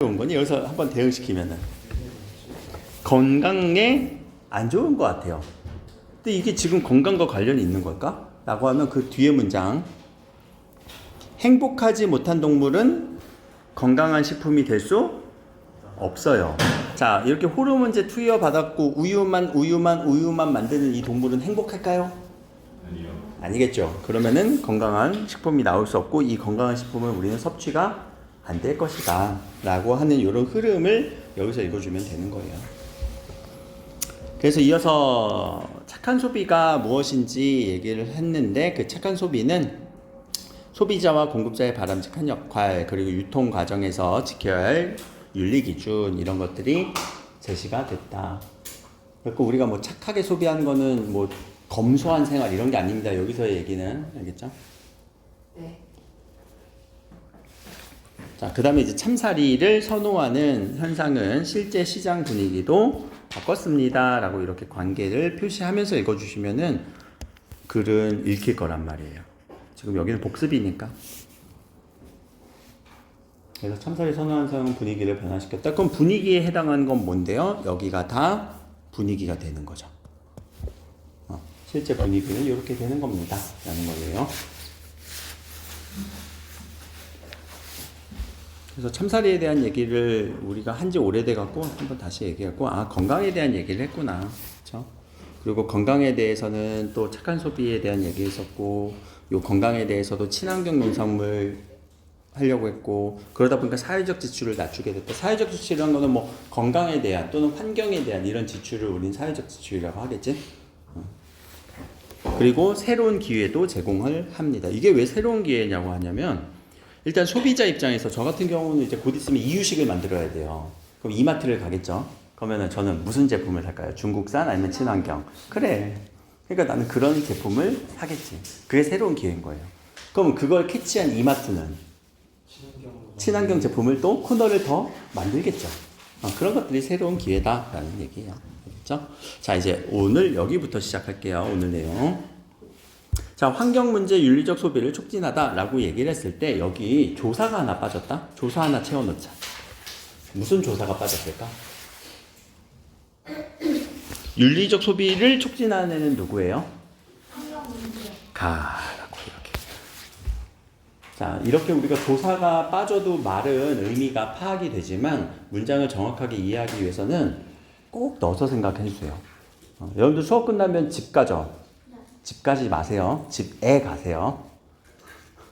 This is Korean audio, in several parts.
좋은 거니? 여기서 한번 대응시키면은 건강에 안 좋은 것 같아요. 근데 이게 지금 건강과 관련이 있는 걸까? 라고 하면 그 뒤에 문장, 행복하지 못한 동물은 건강한 식품이 될 수 없어요. 자, 이렇게 호르몬제 투여 받았고 우유만 만드는 이 동물은 행복할까요? 아니요. 아니겠죠. 그러면은 건강한 식품이 나올 수 없고, 이 건강한 식품을 우리는 섭취가 안 될 것이다 라고 하는 이런 흐름을 여기서 읽어주면 되는 거예요. 그래서 이어서 착한 소비가 무엇인지 얘기를 했는데, 그 착한 소비는 소비자와 공급자의 바람직한 역할, 그리고 유통 과정에서 지켜야 할 윤리 기준, 이런 것들이 제시가 됐다. 그리고 우리가 뭐 착하게 소비하는 거는 뭐 검소한 생활 이런 게 아닙니다. 여기서의 얘기는. 알겠죠? 네. 자, 그 다음에 이제 참사리를 선호하는 현상은 실제 시장 분위기도 바꿨습니다 라고 이렇게 관계를 표시하면서 읽어주시면은 글은 읽힐 거란 말이에요. 지금 여기는 복습이니까. 그래서 참사리 선호하는 현상 분위기를 변화시켰다. 그럼 분위기에 해당하는 건 뭔데요? 여기가 다 분위기가 되는 거죠. 실제 분위기는 이렇게 되는 겁니다 라는 거예요. 그래서 참사리에 대한 얘기를 우리가 한지 오래돼 갖고 한번 다시 얘기했고, 건강에 대한 얘기를 했구나. 그렇죠? 그리고 건강에 대해서는 또 착한 소비에 대한 얘기했었고, 요 건강에 대해서도 친환경 농산물 하려고 했고, 그러다 보니까 사회적 지출을 낮추게 됐다. 사회적 지출이라는 거는 뭐 건강에 대한 또는 환경에 대한 이런 지출을 우린 사회적 지출이라고 하겠지. 그리고 새로운 기회도 제공을 합니다. 이게 왜 새로운 기회냐고 하냐면, 일단 소비자 입장에서 저 같은 경우는 이제 곧 있으면 이유식을 만들어야 돼요. 그럼 이마트를 가겠죠. 그러면은 저는 무슨 제품을 살까요? 중국산 아니면 친환경? 그래. 그러니까 나는 그런 제품을 사겠지. 그게 새로운 기회인 거예요. 그럼 그걸 캐치한 이마트는 친환경 제품을 또 코너를 더 만들겠죠. 그런 것들이 새로운 기회다라는 얘기예요. 알겠죠? 자, 이제 오늘 여기부터 시작할게요. 오늘 내용. 자, 환경 문제 윤리적 소비를 촉진하다라고 얘기를 했을 때 여기 조사가 하나 빠졌다. 조사 하나 채워넣자. 무슨 조사가 빠졌을까? 윤리적 소비를 촉진하는 애는 누구예요? 가라고 이렇게. 자, 이렇게 우리가 조사가 빠져도 말은 의미가 파악이 되지만 문장을 정확하게 이해하기 위해서는 꼭 넣어서 생각해 주세요. 여러분들 수업 끝나면 집 가죠? 집 가지 마세요. 집에 가세요.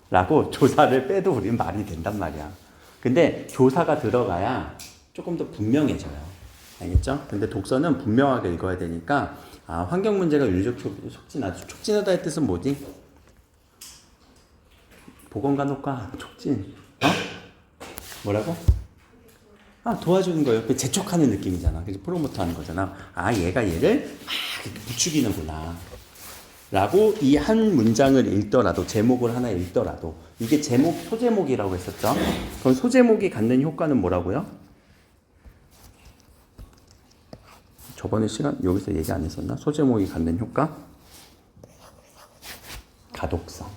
라고 조사를 빼도 우리는 말이 된단 말이야. 근데 조사가 들어가야 조금 더 분명해져요. 알겠죠? 근데 독서는 분명하게 읽어야 되니까, 환경 문제가 윤리적 촉진하다. 촉진하다의 뜻은 뭐지? 보건간호과 촉진. 뭐라고? 도와주는 거예요. 재촉하는 느낌이잖아. 그래서 프로모트 하는 거잖아. 얘가 얘를 이렇게 부추기는구나. 라고 이 한 문장을 읽더라도, 제목을 하나 읽더라도, 이게 제목, 소제목이라고 했었죠. 그럼 소제목이 갖는 효과는 뭐라고요? 저번에 여기서 얘기 안 했었나? 소제목이 갖는 효과? 가독성.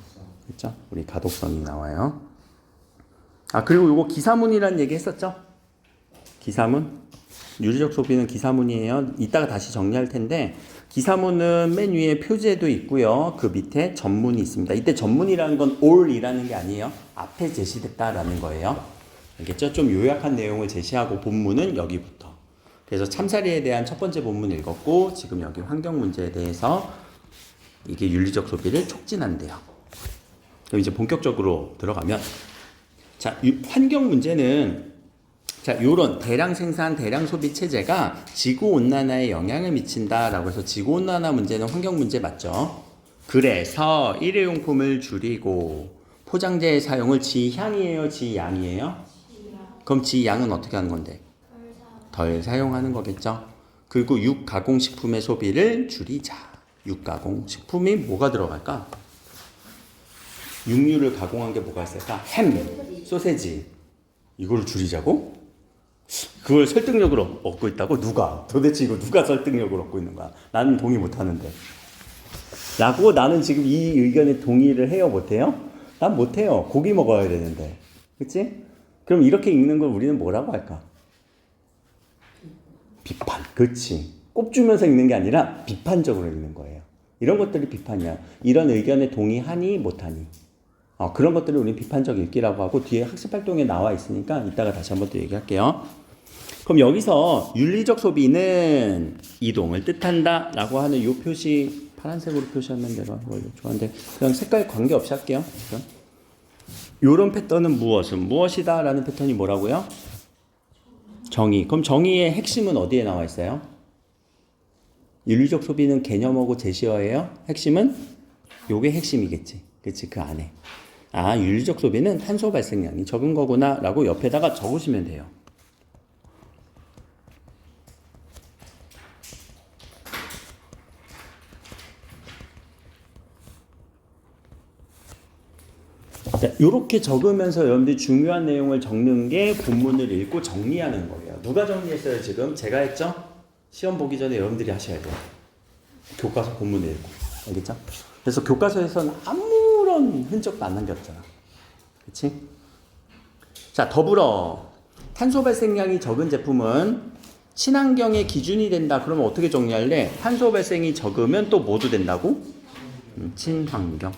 그렇죠? 우리 가독성이 나와요. 그리고 요거 기사문이라는 얘기 했었죠? 기사문? 윤리적 소비는 기사문이에요. 이따가 다시 정리할 텐데, 기사문은 맨 위에 표제도 있고요. 그 밑에 전문이 있습니다. 이때 전문이라는 건 all이라는 게 아니에요. 앞에 제시됐다라는 거예요. 알겠죠? 좀 요약한 내용을 제시하고 본문은 여기부터. 그래서 참사리에 대한 첫 번째 본문 읽었고, 지금 여기 환경 문제에 대해서 이게 윤리적 소비를 촉진한대요. 그럼 이제 본격적으로 들어가면, 자, 환경 문제는, 자, 요런 대량 생산, 대량 소비 체제가 지구온난화에 영향을 미친다라고 해서 지구온난화 문제는 환경 문제 맞죠? 그래서 일회용품을 줄이고 포장재의 사용을 지향이에요, 지양이에요? 그럼 지양은 어떻게 하는 건데? 덜 사용하는 거겠죠? 그리고 육가공식품의 소비를 줄이자. 육가공식품이 뭐가 들어갈까? 육류를 가공한 게 뭐가 있을까? 햄, 소세지. 이걸 줄이자고? 그걸 설득력으로 얻고 있다고? 누가? 도대체 이거 누가 설득력을 얻고 있는 거야? 나는 동의 못 하는데. 라고 나는 지금 이 의견에 동의를 해요? 못 해요? 난 못 해요. 고기 먹어야 되는데. 그치? 그럼 이렇게 읽는 걸 우리는 뭐라고 할까? 비판. 그렇지. 꼽주면서 읽는 게 아니라 비판적으로 읽는 거예요. 이런 것들이 비판이야. 이런 의견에 동의하니 못하니. 그런 것들을 우리는 비판적 읽기라고 하고 뒤에 학습활동에 나와 있으니까 이따가 다시 한번 또 얘기할게요. 그럼 여기서 윤리적 소비는 이동을 뜻한다 라고 하는 이 표시 파란색으로 표시하면 내가 좋아하는데 그냥 색깔 관계없이 할게요. 지금. 요런 패턴은 무엇이다 라는 패턴이 뭐라고요? 정의. 그럼 정의의 핵심은 어디에 나와 있어요? 윤리적 소비는 개념하고 제시어예요. 핵심은 요게 핵심이겠지. 그치? 그 안에. 윤리적 소비는 탄소 발생량이 적은 거구나 라고 옆에다가 적으시면 돼요. 자, 이렇게 적으면서 여러분들이 중요한 내용을 적는 게 본문을 읽고 정리하는 거예요. 누가 정리했어요 지금? 제가 했죠? 시험 보기 전에 여러분들이 하셔야 돼요. 교과서 본문을 읽고. 알겠죠? 그래서 교과서에서는 아무런 흔적도 안 남겼잖아. 그치? 자, 더불어 탄소 발생량이 적은 제품은 친환경의 기준이 된다. 그러면 어떻게 정리할래? 탄소 발생이 적으면 또 뭐도 된다고? 친환경.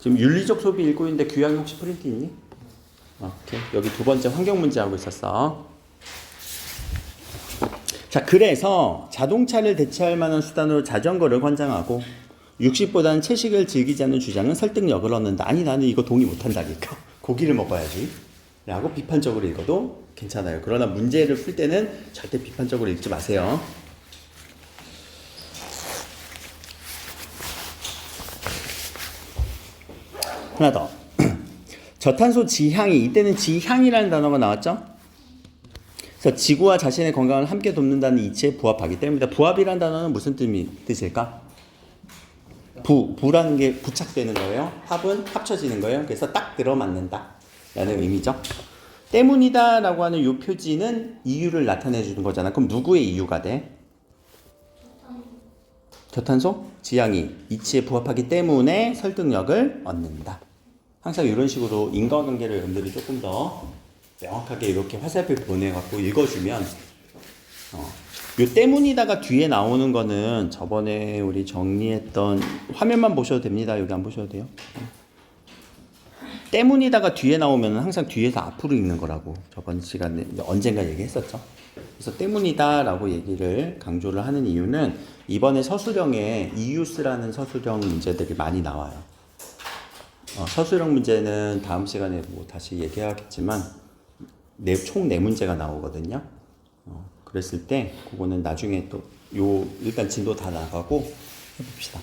지금 윤리적 소비 읽고 있는데 규양이 혹시 프린트 있니? 오케이. 여기 두 번째 환경 문제 하고 있었어. 자, 그래서 자동차를 대체할 만한 수단으로 자전거를 권장하고 60보다는 채식을 즐기지 않는 주장은 설득력을 얻는다. 아니 나는 이거 동의 못한다니까. 고기를 먹어야지 라고 비판적으로 읽어도 괜찮아요. 그러나 문제를 풀 때는 절대 비판적으로 읽지 마세요. 하나 더. 저탄소 지향이, 이때는 지향이라는 단어가 나왔죠? 그래서 지구와 자신의 건강을 함께 돕는다는 이치에 부합하기 때문입니다. 부합이라는 단어는 무슨 뜻일까? 부라는 게 부착되는 거예요. 합은 합쳐지는 거예요. 그래서 딱 들어맞는다 라는 의미죠. 때문이다 라고 하는 이 표지는 이유를 나타내 주는 거잖아. 그럼 누구의 이유가 돼? 저탄소 지향이 이치에 부합하기 때문에 설득력을 얻는다. 항상 이런 식으로 인과관계를 여러분들이 조금 더 명확하게 이렇게 화살표 보내갖고 읽어주면 요 때문이다가 뒤에 나오는 거는 저번에 우리 정리했던 화면만 보셔도 됩니다. 여기 안 보셔도 돼요. 때문이다가 뒤에 나오면 항상 뒤에서 앞으로 읽는 거라고 저번 시간에 언젠가 얘기했었죠. 그래서 때문이다라고 얘기를 강조를 하는 이유는 이번에 서술형에 이유스라는 서술형 문제들이 많이 나와요. 서술형 문제는 다음 시간에 뭐 다시 얘기하겠지만 총 4문제가 나오거든요. 그랬을 때 그거는 나중에 또 일단 진도 다 나가고 해봅시다.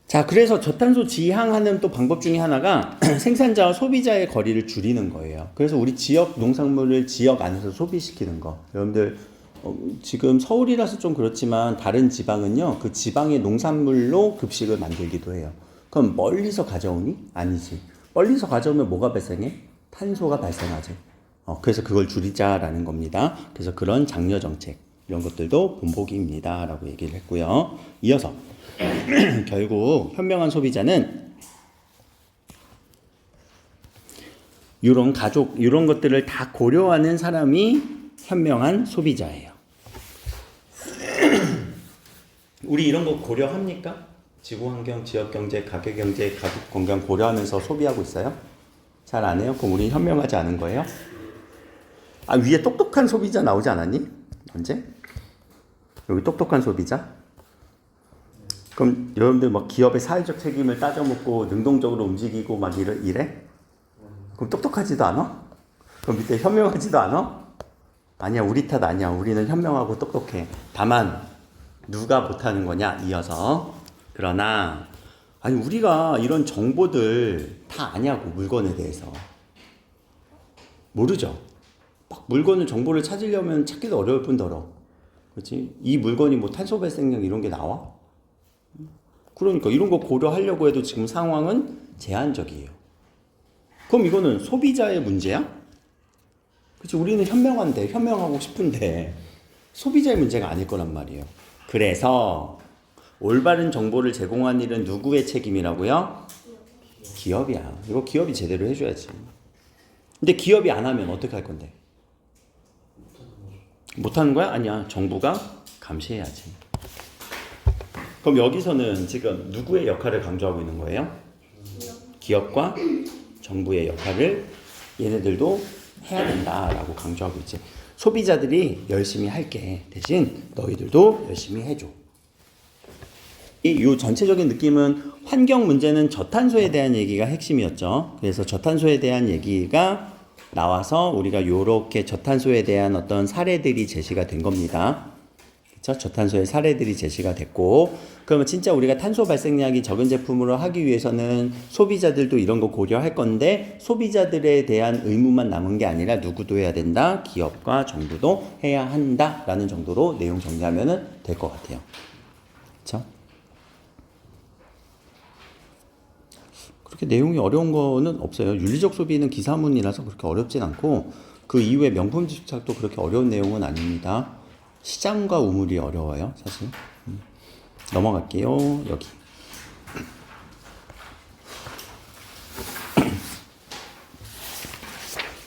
자, 그래서 저탄소 지향하는 또 방법 중에 하나가 생산자와 소비자의 거리를 줄이는 거예요. 그래서 우리 지역 농산물을 지역 안에서 소비시키는 거. 여러분들 지금 서울이라서 좀 그렇지만 다른 지방은요, 그 지방의 농산물로 급식을 만들기도 해요. 그럼 멀리서 가져오니? 아니지. 멀리서 가져오면 뭐가 발생해? 탄소가 발생하지. 그래서 그걸 줄이자라는 겁니다. 그래서 그런 장려 정책 이런 것들도 본보기입니다 라고 얘기를 했고요. 이어서 결국 현명한 소비자는 이런 가족 이런 것들을 다 고려하는 사람이 현명한 소비자예요. 우리 이런 거 고려합니까? 지구환경, 지역경제, 가계경제, 가족 건강 고려하면서 소비하고 있어요? 잘 안 해요? 그럼 우리 현명하지 않은 거예요? 위에 똑똑한 소비자 나오지 않았니? 언제? 여기 똑똑한 소비자? 그럼 여러분들 막 기업의 사회적 책임을 따져먹고 능동적으로 움직이고 막 이래? 그럼 똑똑하지도 않아? 그럼 밑에 현명하지도 않아? 아니야, 우리 탓 아니야. 우리는 현명하고 똑똑해. 다만 누가 못하는 거냐? 이어서. 그러나 우리가 이런 정보들 다 아냐고. 물건에 대해서 모르죠. 막 물건을 정보를 찾으려면 찾기도 어려울 뿐더러, 그렇지? 이 물건이 뭐 탄소 발생량 이런 게 나와? 그러니까 이런 거 고려하려고 해도 지금 상황은 제한적이에요. 그럼 이거는 소비자의 문제야? 그렇지? 우리는 현명하고 싶은데 소비자의 문제가 아닐 거란 말이에요. 그래서 올바른 정보를 제공한 일은 누구의 책임이라고요? 기업이야. 이거 기업이 제대로 해줘야지. 근데 기업이 안 하면 어떻게 할 건데? 못하는 거야? 아니야. 정부가 감시해야지. 그럼 여기서는 지금 누구의 역할을 강조하고 있는 거예요? 기업과 정부의 역할을 얘네들도 해야 된다라고 강조하고 있지. 소비자들이 열심히 할게. 대신 너희들도 열심히 해줘. 이 전체적인 느낌은 환경 문제는 저탄소에 대한 얘기가 핵심이었죠. 그래서 저탄소에 대한 얘기가 나와서 우리가 요렇게 저탄소에 대한 어떤 사례들이 제시가 된 겁니다. 그렇죠? 저탄소의 사례들이 제시가 됐고, 그러면 진짜 우리가 탄소 발생량이 적은 제품으로 하기 위해서는 소비자들도 이런 거 고려할 건데, 소비자들에 대한 의무만 남은 게 아니라 누구도 해야 된다, 기업과 정부도 해야 한다라는 정도로 내용 정리하면 될 것 같아요. 그렇죠? 그렇게 내용이 어려운 거는 없어요. 윤리적 소비는 기사문이라서 그렇게 어렵진 않고, 그 이후에 명품 집착도 그렇게 어려운 내용은 아닙니다. 시장과 우물이 어려워요, 사실. 넘어갈게요. 여기.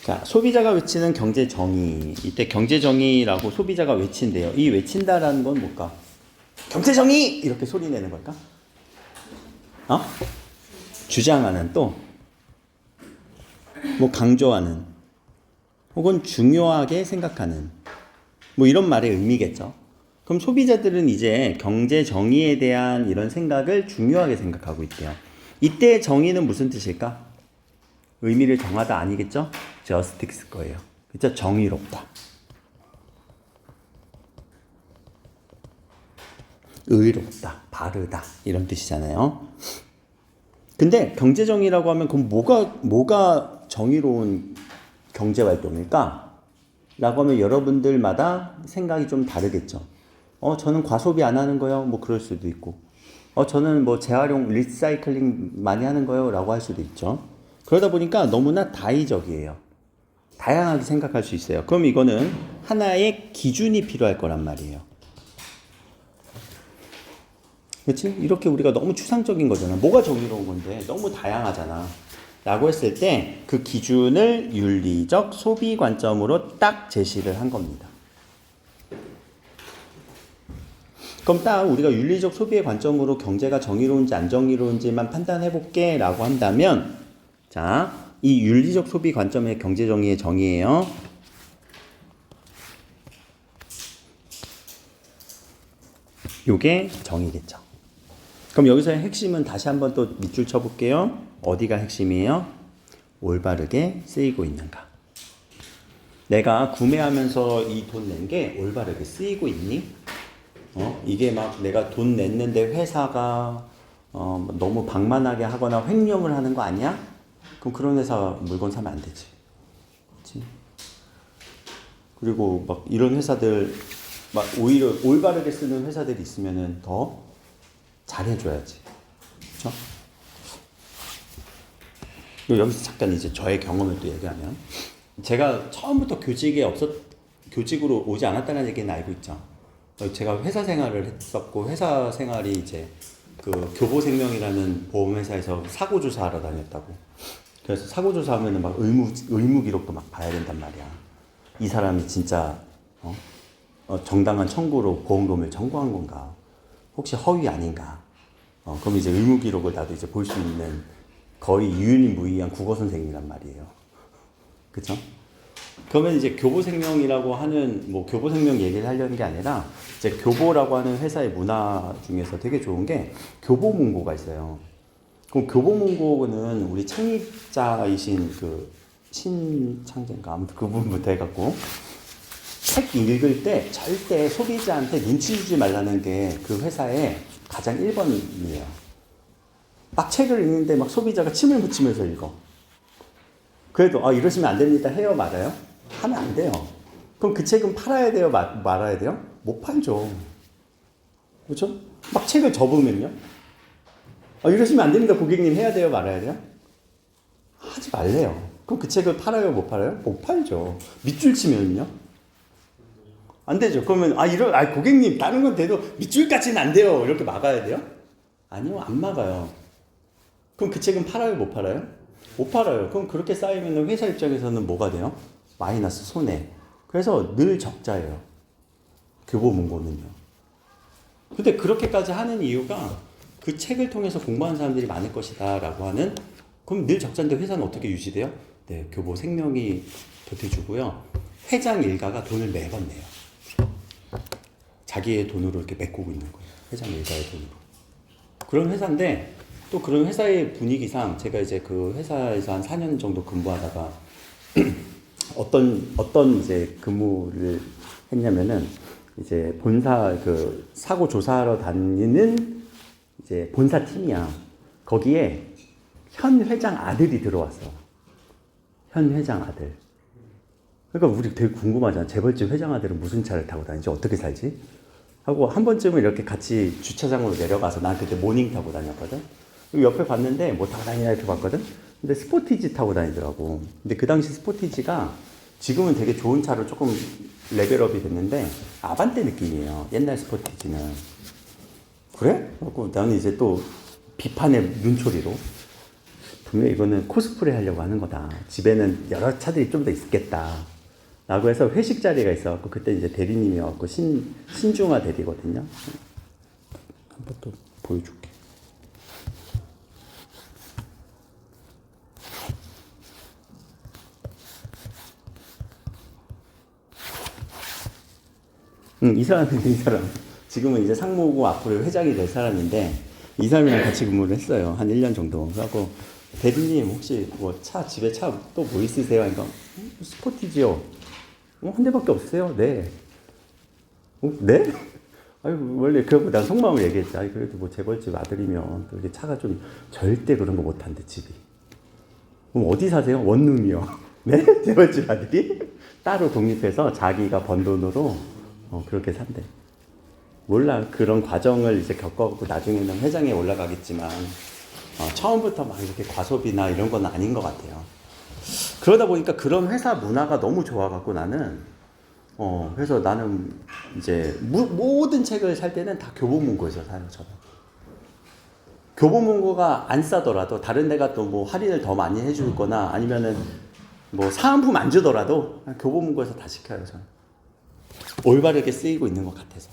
자, 소비자가 외치는 경제 정의. 이때 경제 정의라고 소비자가 외친대요. 이 외친다라는 건 뭘까? 경제 정의! 이렇게 소리 내는 걸까? 주장하는, 또 뭐 강조하는, 혹은 중요하게 생각하는, 뭐 이런 말의 의미겠죠. 그럼 소비자들은 이제 경제 정의에 대한 이런 생각을 중요하게 생각하고 있대요. 이때 정의는 무슨 뜻일까? 의미를 정하다 아니겠죠? justice 거예요. 그렇죠? 정의롭다. 의롭다, 바르다 이런 뜻이잖아요. 근데 경제 정의라고 하면 그럼 뭐가 정의로운 경제 활동일까? 라고 하면 여러분들마다 생각이 좀 다르겠죠. 저는 과소비 안 하는 거요. 뭐 그럴 수도 있고. 저는 뭐 재활용, 리사이클링 많이 하는 거요. 라고 할 수도 있죠. 그러다 보니까 너무나 다의적이에요. 다양하게 생각할 수 있어요. 그럼 이거는 하나의 기준이 필요할 거란 말이에요. 그렇지? 이렇게 우리가 너무 추상적인 거잖아. 뭐가 정의로운 건데 너무 다양하잖아. 라고 했을 때 그 기준을 윤리적 소비 관점으로 딱 제시를 한 겁니다. 그럼 딱 우리가 윤리적 소비의 관점으로 경제가 정의로운지 안 정의로운지만 판단해 볼게 라고 한다면, 자, 이 윤리적 소비 관점의 경제 정의의 정의예요. 요게 정의겠죠. 그럼 여기서의 핵심은 다시 한번 또 밑줄 쳐볼게요. 어디가 핵심이에요? 올바르게 쓰이고 있는가. 내가 구매하면서 이 돈 낸 게 올바르게 쓰이고 있니? 이게 막 내가 돈 냈는데 회사가 너무 방만하게 하거나 횡령을 하는 거 아니야? 그럼 그런 회사 물건 사면 안 되지. 그렇지? 그리고 막 이런 회사들 막 오히려 올바르게 쓰는 회사들이 있으면은 더 잘해줘야지. 그렇죠? 여기서 잠깐 이제 저의 경험을 또 얘기하면, 제가 처음부터 교직으로 오지 않았다는 얘기는 알고 있죠. 제가 회사 생활을 했었고, 회사 생활이 이제 그 교보생명이라는 보험회사에서 사고조사하러 다녔다고. 그래서 사고조사하면은 막 의무 기록도 막 봐야 된단 말이야. 이 사람이 진짜 정당한 청구로 보험금을 청구한 건가? 혹시 허위 아닌가? 그럼 이제 의무 기록을 나도 이제 볼 수 있는 거의 유일무이한 국어 선생님이란 말이에요. 그쵸? 그러면 이제 교보생명이라고 하는, 뭐 교보생명 얘기를 하려는 게 아니라, 이제 교보라고 하는 회사의 문화 중에서 되게 좋은 게 교보문고가 있어요. 그럼 교보문고는 우리 창립자이신 그 신창재인가 아무튼 그분부터 해갖고 책 읽을 때 절대 소비자한테 눈치 주지 말라는 게 그 회사의 가장 1번이에요. 막 책을 읽는데 막 소비자가 침을 묻히면서 읽어. 그래도 이러시면 안 됩니다 해요, 말아요? 하면 안 돼요. 그럼 그 책은 팔아야 돼요, 말아야 돼요? 못 팔죠. 그렇죠? 막 책을 접으면요? 이러시면 안 됩니다 고객님 해야 돼요, 말아야 돼요? 하지 말래요. 그럼 그 책을 팔아요, 못 팔아요? 못 팔죠. 밑줄 치면요? 안 되죠. 그러면 고객님 다른 건 돼도 밑줄까지는 안 돼요. 이렇게 막아야 돼요? 아니요, 안 막아요. 그럼 그 책은 팔아요, 못 팔아요? 못 팔아요. 그럼 그렇게 쌓이면 회사 입장에서는 뭐가 돼요? 마이너스, 손해. 그래서 늘 적자예요. 교보문고는요. 근데 그렇게까지 하는 이유가 그 책을 통해서 공부하는 사람들이 많을 것이다 라고 하는, 그럼 늘 적자인데 회사는 어떻게 유지돼요? 네, 교보 생명이 버텨주고요. 회장 일가가 돈을 매번 내요. 자기의 돈으로 이렇게 메꾸고 있는 거예요. 회장 일가의 돈으로. 그런 회사인데, 또 그런 회사의 분위기상 제가 이제 그 회사에서 한 4년 정도 근무하다가 어떤 이제 근무를 했냐면은, 이제 본사 그 사고 조사하러 다니는 이제 본사 팀이야. 거기에 현 회장 아들이 들어왔어. 현 회장 아들. 그러니까 우리 되게 궁금하잖아. 재벌집 회장 아들은 무슨 차를 타고 다니지? 어떻게 살지? 하고 한 번쯤은 이렇게 같이 주차장으로 내려가서, 난 그때 모닝 타고 다녔거든. 옆에 봤는데 뭐 타고 다니나 이렇게 봤거든. 근데 스포티지 타고 다니더라고. 근데 그 당시 스포티지가 지금은 되게 좋은 차로 조금 레벨업이 됐는데 아반떼 느낌이에요. 옛날 스포티지는. 그래? 그래서 나는 이제 또 비판의 눈초리로, 분명 이거는 코스프레 하려고 하는 거다. 집에는 여러 차들이 좀 더 있겠다. 라고 해서 회식 자리가 있어갖고, 그때 이제 대리님이 와갖고 신중화 대리거든요. 한번 또 보여줄게. 이 사람인데, 이 사람. 지금은 이제 상무고 앞으로 회장이 될 사람인데, 이 사람이랑 같이 근무를 했어요. 한 1년 정도. 그래갖고, 대리님, 혹시 뭐 집에 차 또 뭐 있으세요? 그러니까, 스포티지요. 한 대밖에 없으세요? 네. 네? 아유, 원래 그러고 난 속마음을 얘기했지. 아니, 그래도 뭐 재벌집 아들이면 또 이렇게 차가 좀 절대 그런 거 못한대, 집이. 그럼 어디 사세요? 원룸이요. 네? 재벌집 아들이? 따로 독립해서 자기가 번 돈으로 그렇게 산대. 몰라. 그런 과정을 이제 겪어갖고 나중에는 회장에 올라가겠지만, 처음부터 막 이렇게 과소비나 이런 건 아닌 것 같아요. 그러다 보니까 그런 회사 문화가 너무 좋아갖고 나는, 그래서 나는 이제 모든 책을 살 때는 다 교보문고에서 사요, 저는. 교보문고가 안 싸더라도 다른 데가 또 뭐 할인을 더 많이 해줄 거나 아니면은 뭐 사은품 안 주더라도 교보문고에서 다 시켜요, 저는. 올바르게 쓰이고 있는 것 같아서.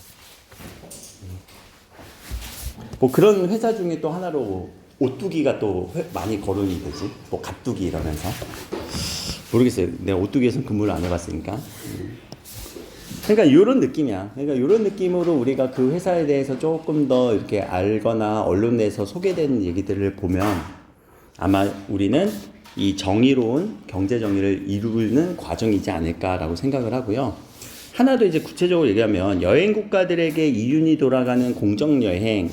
뭐 그런 회사 중에 또 하나로 오뚜기가 또 많이 거론이 되지. 뭐 갓뚜기 이러면서. 모르겠어요. 내가 오뚜기에서 근무를 안 해봤으니까. 그러니까 이런 느낌이야. 그러니까 이런 느낌으로 우리가 그 회사에 대해서 조금 더 이렇게 알거나 언론에서 소개된 얘기들을 보면 아마 우리는 이 정의로운 경제 정의를 이루는 과정이지 않을까라고 생각을 하고요. 하나 더 이제 구체적으로 얘기하면 여행 국가들에게 이윤이 돌아가는 공정 여행,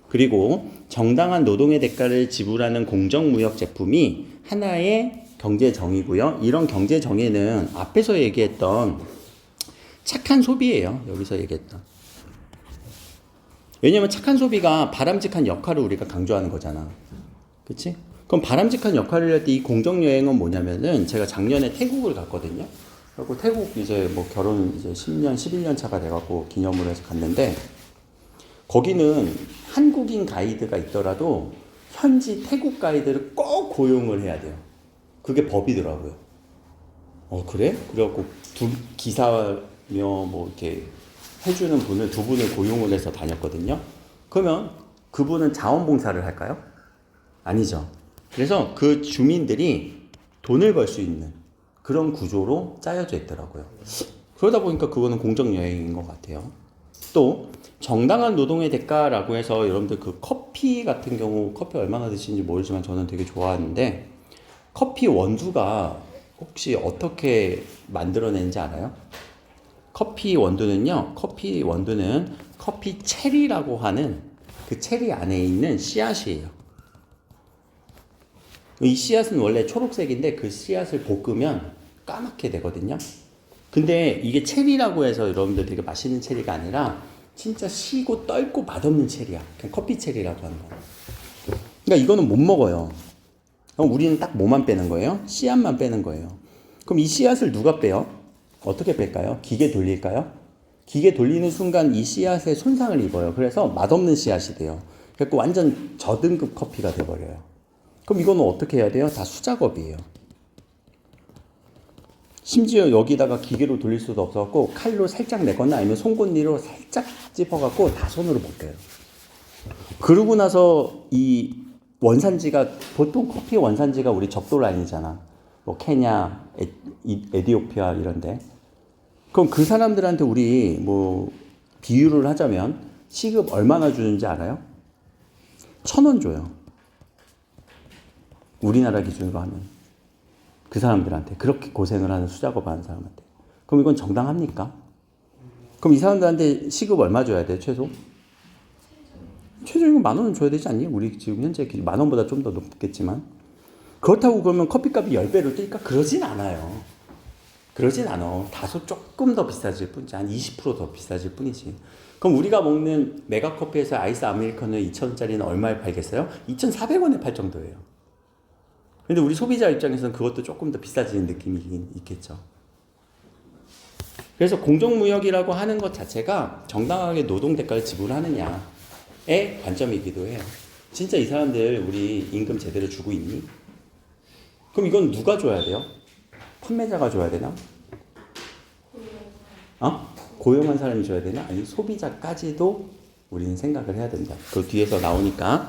그리고 정당한 노동의 대가를 지불하는 공정무역 제품이 하나의 경제 정의고요. 이런 경제 정의는 앞에서 얘기했던 착한 소비예요. 여기서 얘기했던. 왜냐면 착한 소비가 바람직한 역할을 우리가 강조하는 거잖아. 그치? 그럼 바람직한 역할을 할 때 이 공정여행은 뭐냐면은, 제가 작년에 태국을 갔거든요. 그리고 태국 이제 뭐 결혼 이제 10년, 11년 차가 돼갖고 기념을 해서 갔는데, 거기는 한국인 가이드가 있더라도 현지 태국 가이드를 꼭 고용을 해야 돼요. 그게 법이더라고요. 그래? 그래갖고 기사며 뭐 이렇게 해주는 분을 두 분을 고용을 해서 다녔거든요. 그러면 그분은 자원봉사를 할까요? 아니죠. 그래서 그 주민들이 돈을 벌 수 있는 그런 구조로 짜여져 있더라고요. 그러다 보니까 그거는 공정여행인 것 같아요. 또 정당한 노동의 대가라고 해서 여러분들 그 커피 같은 경우, 커피 얼마나 드시는지 모르지만 저는 되게 좋아하는데, 커피 원두가 혹시 어떻게 만들어내는지 알아요? 커피 원두는 커피 체리라고 하는 그 체리 안에 있는 씨앗이에요. 이 씨앗은 원래 초록색인데 그 씨앗을 볶으면 까맣게 되거든요. 근데 이게 체리라고 해서 여러분들 되게 맛있는 체리가 아니라 진짜 시고 떫고 맛없는 체리야. 그냥 커피 체리라고 하는 거야. 그러니까 이거는 못 먹어요. 그럼 우리는 딱 뭐만 빼는 거예요? 씨앗만 빼는 거예요. 그럼 이 씨앗을 누가 빼요? 어떻게 뺄까요? 기계 돌릴까요? 기계 돌리는 순간 이 씨앗에 손상을 입어요. 그래서 맛없는 씨앗이 돼요. 그래서 완전 저등급 커피가 돼버려요. 그럼 이거는 어떻게 해야 돼요? 다 수작업이에요. 심지어 여기다가 기계로 돌릴 수도 없어갖고 칼로 살짝 내거나 아니면 송곳니로 살짝 찝어갖고 다 손으로 벗겨요. 그러고 나서 이 원산지가 보통 커피 원산지가 우리 적도 라인이잖아. 뭐 케냐, 에디오피아 이런데. 그럼 그 사람들한테 우리 뭐 비유를 하자면 시급 얼마나 주는지 알아요? 1,000원 줘요. 우리나라 기준으로 하면 그 사람들한테 그렇게 고생을 하는 수작업 하는 사람한테. 그럼 이건 정당합니까? 그럼 이 사람들한테 시급 얼마 줘야 돼 최소? 최저임금 10,000원은 줘야 되지 않니? 우리 지금 현재 10,000원보다 좀 더 높겠지만 그렇다고 그러면 커피값이 10배로 뛸까? 그러진 않아요. 그러진 않아. 다소 조금 더 비싸질 뿐이지. 한 20% 더 비싸질 뿐이지. 그럼 우리가 먹는 메가커피에서 아이스 아메리카노 2,000원짜리는 얼마에 팔겠어요? 2,400원에 팔 정도예요. 근데 우리 소비자 입장에서는 그것도 조금 더 비싸지는 느낌이 있겠죠. 그래서 공정무역이라고 하는 것 자체가 정당하게 노동 대가를 지불하느냐의 관점이기도 해요. 진짜 이 사람들 우리 임금 제대로 주고 있니? 그럼 이건 누가 줘야 돼요? 판매자가 줘야 되나? 고용한 사람이 줘야 되나? 아니 소비자까지도 우리는 생각을 해야 된다. 그 뒤에서 나오니까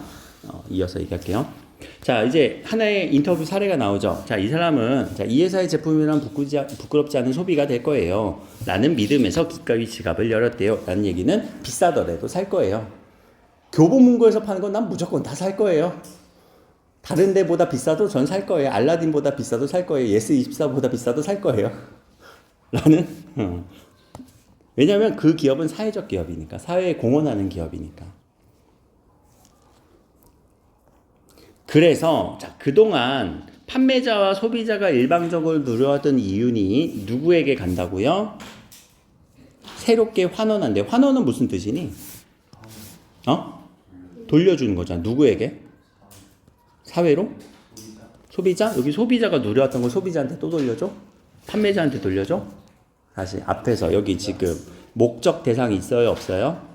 이어서 얘기할게요. 자, 이제 하나의 인터뷰 사례가 나오죠. 자, 이 사람은 이 회사의 제품이란 부끄럽지 않은 소비가 될 거예요. 라는 믿음에서 기꺼이 지갑을 열었대요. 라는 얘기는 비싸더라도 살 거예요. 교보문고에서 파는 건 난 무조건 다 살 거예요. 다른 데보다 비싸도 전 살 거예요. 알라딘보다 비싸도 살 거예요. 예스24보다 비싸도 살 거예요. 라는 왜냐하면 그 기업은 사회적 기업이니까, 사회에 공헌하는 기업이니까. 그래서 자, 그동안 판매자와 소비자가 일방적으로 누려왔던 이윤이 누구에게 간다고요? 새롭게 환원한대. 환원은 무슨 뜻이니? 돌려주는 거잖아. 누구에게? 사회로? 소비자? 여기 소비자가 누려왔던 걸 소비자한테 또 돌려줘? 판매자한테 돌려줘? 다시 앞에서 여기 지금 목적 대상이 있어요? 없어요?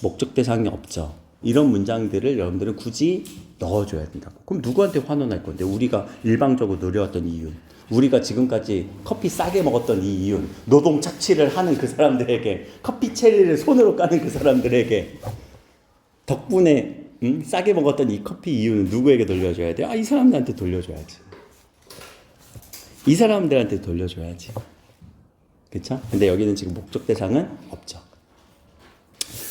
목적 대상이 없죠. 이런 문장들을 여러분들은 굳이 넣어줘야 된다고. 그럼 누구한테 환원할 건데? 우리가 일방적으로 누려왔던 이윤, 우리가 지금까지 커피 싸게 먹었던 이 이윤, 노동 착취를 하는 그 사람들에게, 커피 체리를 손으로 까는 그 사람들에게 덕분에 싸게 먹었던 이 커피 이윤은 누구에게 돌려줘야 돼요? 이 사람들한테 돌려줘야지. 이 사람들한테 돌려줘야지. 그쵸? 근데 여기는 지금 목적 대상은 없죠.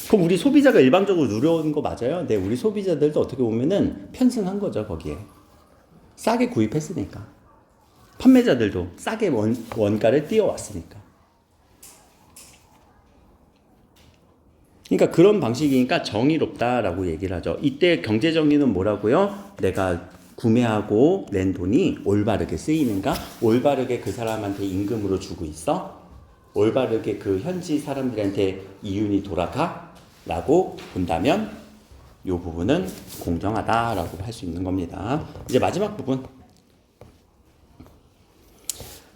그럼 우리 소비자가 일방적으로 누려온 거 맞아요? 네, 우리 소비자들도 어떻게 보면은 편승한 거죠, 거기에. 싸게 구입했으니까. 판매자들도 싸게 원가를 띄워왔으니까. 그러니까 그런 방식이니까 정의롭다라고 얘기를 하죠. 이때 경제 정의는 뭐라고요? 내가 구매하고 낸 돈이 올바르게 쓰이는가? 올바르게 그 사람한테 임금으로 주고 있어? 올바르게 그 현지 사람들한테 이윤이 돌아가? 라고 본다면 이 부분은 공정하다라고 할 수 있는 겁니다. 이제 마지막 부분.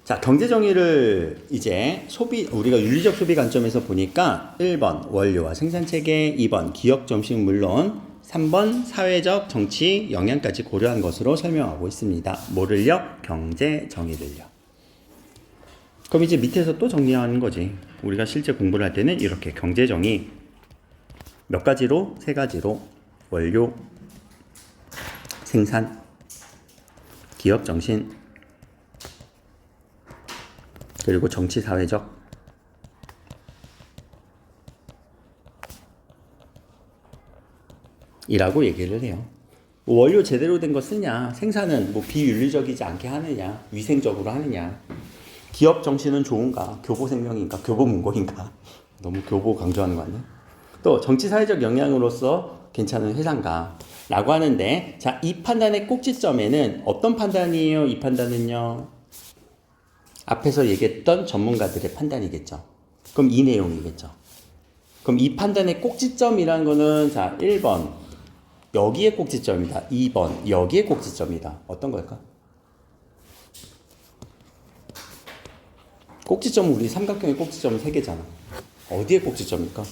자, 경제정의를 이제 우리가 윤리적 소비 관점에서 보니까 1번 원료와 생산체계, 2번 기업 점식 물론, 3번 사회적 정치 영향까지 고려한 것으로 설명하고 있습니다. 뭐를요? 경제정의를요. 그럼 이제 밑에서 또 정리하는 거지. 우리가 실제 공부를 할 때는 이렇게 경제정의 몇 가지로? 3가지로 원료, 생산, 기업 정신, 그리고 정치 사회적 이라고 얘기를 해요. 원료 제대로 된 거 쓰냐, 생산은 뭐 비윤리적이지 않게 하느냐, 위생적으로 하느냐, 기업 정신은 좋은가, 교보생명인가, 교보문고인가, 너무 교보 강조하는 거 아니야? 또 정치 사회적 영향으로서 괜찮은 회사인가 라고 하는데, 자, 이 판단의 꼭지점에는 어떤 판단이에요? 이 판단은요, 앞에서 얘기했던 전문가들의 판단이겠죠. 그럼 이 내용이겠죠. 그럼 이 판단의 꼭지점이라는 거는, 자, 1번 여기에 꼭지점이다, 2번 여기에 꼭지점이다. 어떤 걸까? 꼭지점은 우리 삼각형의 꼭지점은 3개잖아. 어디에 꼭지점일까?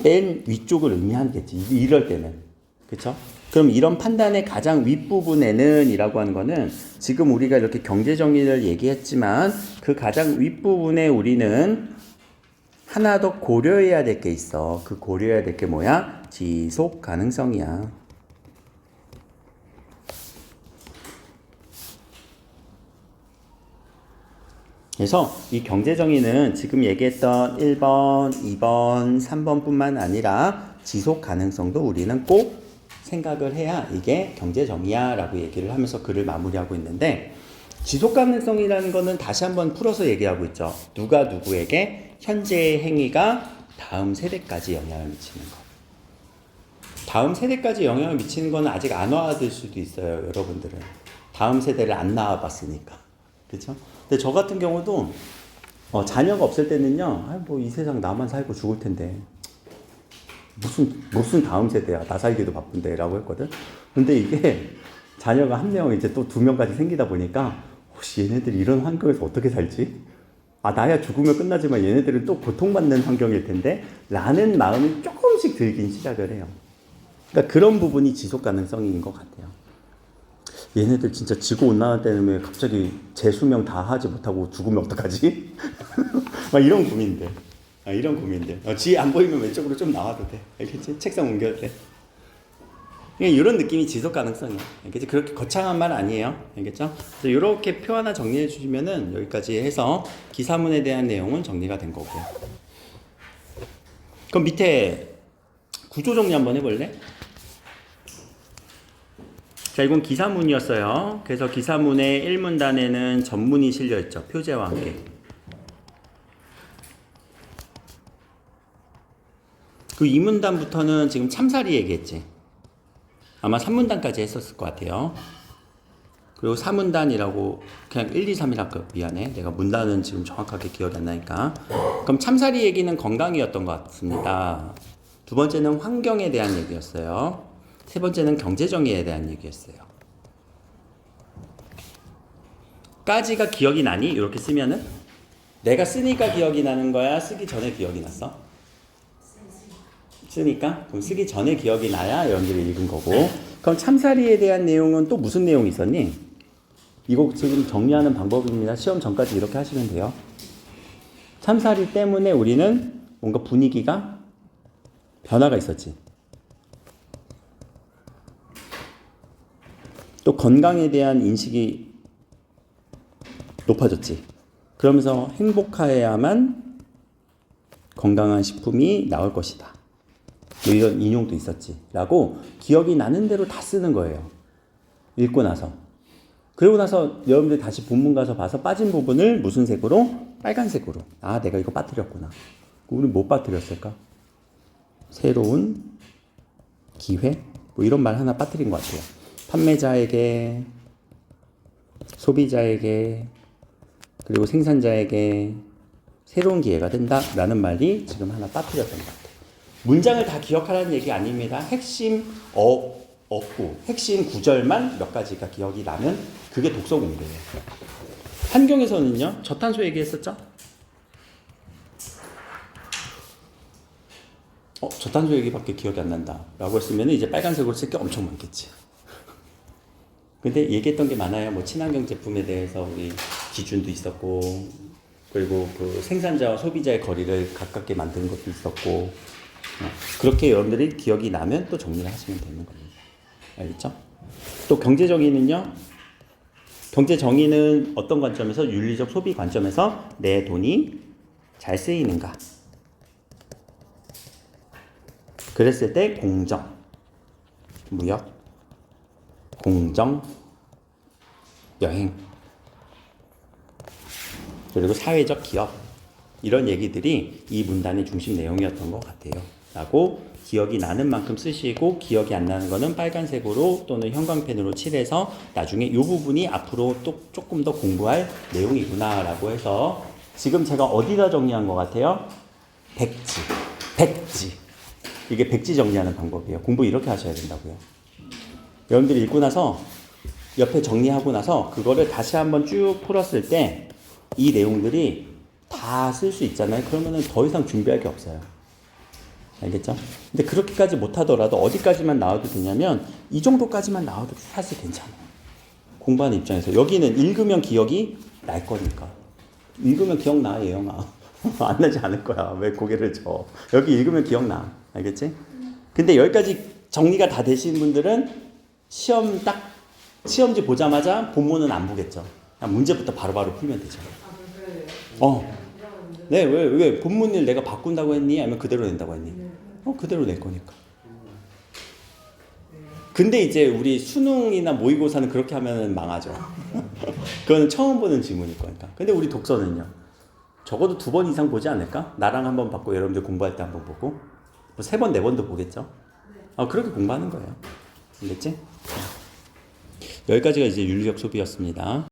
맨 위쪽을 의미하겠지, 이럴 때는. 그쵸? 그럼 이런 판단의 가장 윗부분에는 이라고 하는 거는 지금 우리가 이렇게 경제 정의를 얘기했지만 그 가장 윗부분에 우리는 하나 더 고려해야 될 게 있어. 그 고려해야 될 게 뭐야? 지속 가능성이야. 그래서 이 경제 정의는 지금 얘기했던 1번, 2번, 3번뿐만 아니라 지속 가능성도 우리는 꼭 생각을 해야 이게 경제 정의야 라고 얘기를 하면서 글을 마무리하고 있는데, 지속 가능성이라는 거는 다시 한번 풀어서 얘기하고 있죠. 누가 누구에게 현재의 행위가 다음 세대까지 영향을 미치는 거. 다음 세대까지 영향을 미치는 건 아직 안 와닿을 수도 있어요. 여러분들은 다음 세대를 안 낳아봤으니까. 그렇죠? 근데 저 같은 경우도 자녀가 없을 때는요, 뭐 이 세상 나만 살고 죽을 텐데 무슨 다음 세대야, 나 살기도 바쁜데 라고 했거든. 근데 이게 자녀가 한 명 이제 또 두 명까지 생기다 보니까 혹시 얘네들이 이런 환경에서 어떻게 살지? 나야 죽으면 끝나지만 얘네들은 또 고통받는 환경일 텐데 라는 마음이 조금씩 들긴 시작을 해요. 그러니까 그런 부분이 지속 가능성인 것 같아요. 얘네들 진짜 지구온난화 때문에 갑자기 재수명 다 하지 못하고 죽으면 어떡하지? 막 이런 고민들. 이런 고민들. 뒤에 안 보이면 왼쪽으로 좀 나와도 돼. 알겠지? 책상 옮겨도 돼. 이런 느낌이 지속 가능성이야. 알겠지? 그렇게 거창한 말 아니에요. 알겠죠? 그래서 이렇게 표 하나 정리해 주시면은 여기까지 해서 기사문에 대한 내용은 정리가 된 거고요. 그럼 밑에 구조 정리 한번 해볼래? 자, 이건 기사문이었어요. 그래서 기사문의 1문단에는 전문이 실려있죠. 표제와 함께. 그 2문단부터는 지금 참사리 얘기했지. 아마 3문단까지 했었을 것 같아요. 그리고 4문단이라고 그냥 1, 2, 3이라 할까? 미안해. 내가 문단은 지금 정확하게 기억이 안 나니까. 그럼 참사리 얘기는 건강이었던 것 같습니다. 두 번째는 환경에 대한 얘기였어요. 세 번째는 경제정의에 대한 얘기였어요. 까지가 기억이 나니? 이렇게 쓰면은 내가 쓰니까 기억이 나는 거야? 쓰기 전에 기억이 났어? 쓰니까? 그럼 쓰기 전에 기억이 나야 여러분들이 읽은 거고. 그럼 참사리에 대한 내용은 또 무슨 내용이 있었니? 이거 지금 정리하는 방법입니다. 시험 전까지 이렇게 하시면 돼요. 참사리 때문에 우리는 뭔가 분위기가 변화가 있었지. 또 건강에 대한 인식이 높아졌지. 그러면서 행복해야만 건강한 식품이 나올 것이다. 뭐 이런 인용도 있었지. 라고 기억이 나는 대로 다 쓰는 거예요. 읽고 나서. 그리고 나서 여러분들 다시 본문 가서 봐서 빠진 부분을 무슨 색으로? 빨간색으로. 내가 이거 빠뜨렸구나. 우리 못 빠뜨렸을까? 새로운 기회? 뭐 이런 말 하나 빠뜨린 것 같아요. 판매자에게, 소비자에게, 그리고 생산자에게 새로운 기회가 된다라는 말이 지금 하나 빠뜨렸던 것 같아요. 문장을 다 기억하라는 얘기 아닙니다. 핵심 어구, 핵심 구절만 몇 가지가 기억이 나면 그게 독서 공부예요. 환경에서는요, 저탄소 얘기했었죠? 저탄소 얘기밖에 기억이 안 난다 라고 했으면 이제 빨간색으로 쓸 게 엄청 많겠지. 근데 얘기했던 게 많아요. 뭐 친환경 제품에 대해서 우리 기준도 있었고, 그리고 그 생산자와 소비자의 거리를 가깝게 만드는 것도 있었고, 그렇게 여러분들이 기억이 나면 또 정리를 하시면 되는 겁니다. 알겠죠? 또 경제정의는요, 경제정의는 어떤 관점에서? 윤리적 소비 관점에서 내 돈이 잘 쓰이는가. 그랬을 때 공정, 무역, 공정, 여행, 그리고 사회적 기업, 이런 얘기들이 이 문단의 중심 내용이었던 것 같아요. 라고 기억이 나는 만큼 쓰시고, 기억이 안 나는 거는 빨간색으로 또는 형광펜으로 칠해서 나중에 이 부분이 앞으로 또 조금 더 공부할 내용이구나 라고 해서, 지금 제가 어디다 정리한 것 같아요? 백지. 이게 백지 정리하는 방법이에요. 공부 이렇게 하셔야 된다고요. 여러분들이 읽고 나서 옆에 정리하고 나서 그거를 다시 한번 쭉 풀었을 때 이 내용들이 다 쓸 수 있잖아요. 그러면은 더 이상 준비할 게 없어요. 알겠죠? 근데 그렇게까지 못하더라도 어디까지만 나와도 되냐면 이 정도까지만 나와도 사실 괜찮아요. 공부하는 입장에서. 여기는 읽으면 기억이 날 거니까. 읽으면 기억나, 얘영아. 안 나지 않을 거야. 왜 고개를 져. 여기 읽으면 기억나. 알겠지? 근데 여기까지 정리가 다 되신 분들은 시험지 보자마자 본문은 안 보겠죠. 그냥 문제부터 바로바로 풀면 되죠. 네, 왜 본문을 내가 바꾼다고 했니? 아니면 그대로 낸다고 했니? 그대로 낼 거니까. 근데 이제 우리 수능이나 모의고사는 그렇게 하면 망하죠. 그건 처음 보는 지문일 거니까. 근데 우리 독서는요. 적어도 2번 이상 보지 않을까? 나랑 한번 받고 여러분들 공부할 때 한번 보고 뭐 3번, 4번도 보겠죠. 그렇게 공부하는 거예요. 알겠지? 여기까지가 이제 윤리적 소비였습니다.